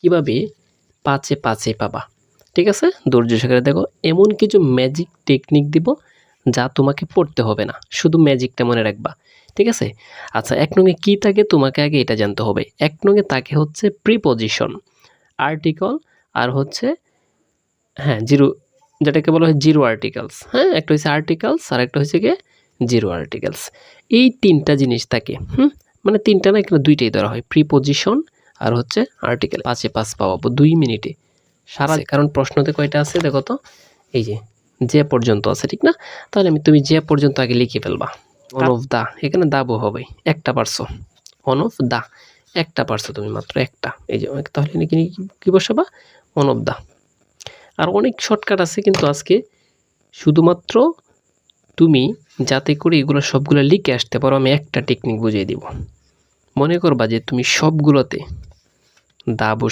কিভাবে 5-এ 5 পাবা। ঠিক আছে, ধৈর্য সহকারে দেখো। এমন কিছু ম্যাজিক টেকনিক দিব যা তোমাকে পড়তে হবে না, শুধু ম্যাজিকটা মনে রাখবা। ঠিক আছে, আচ্ছা 1 নং এ কী থাকে তোমাকে আগে এটা জানতে হবে। 1 নং এ থাকে হচ্ছে প্রিপজিশন, আর্টিকল, আর হচ্ছে হ্যাঁ জিরো, যেটাকে বলা হয় জিরো আর্টিকেলস। হ্যাঁ, একটা হচ্ছে আর্টিকেলস আর একটা হচ্ছে গিয়ে জিরো আর্টিকেলস। এই 3টা জিনিস থাকে। মানে 3টা না, এখানে 2টাই ধরা হয়, প্রিপজিশন আর হচ্ছে আর্টিকেল। 5-এ 5 পাবো 2 মিনিটে সারা, কারণ প্রশ্নতে কয়টা আছে দেখো তো, এই যে পর্যন্ত আছে, ঠিক না? তাহলে তুমি যে পর্যন্ত আগে লিখে ফেলবা। অন অফ দা, এখানে দাবো হবে, একটা পারছো। অন অফ দা, একটা পারছো তুমি, মাত্র একটা। এই যে তাহলে কি বসাবা? On of the. আর অনেক শর্টকাট আছে, কিন্তু আজকে শুধুমাত্র তুমি যাতে করে এগুলো সবগুলো লিখে আসতে পারো, আমি একটা টেকনিক বুঝিয়ে দিব। মনে করবা যে তুমি সবগুলোতে দা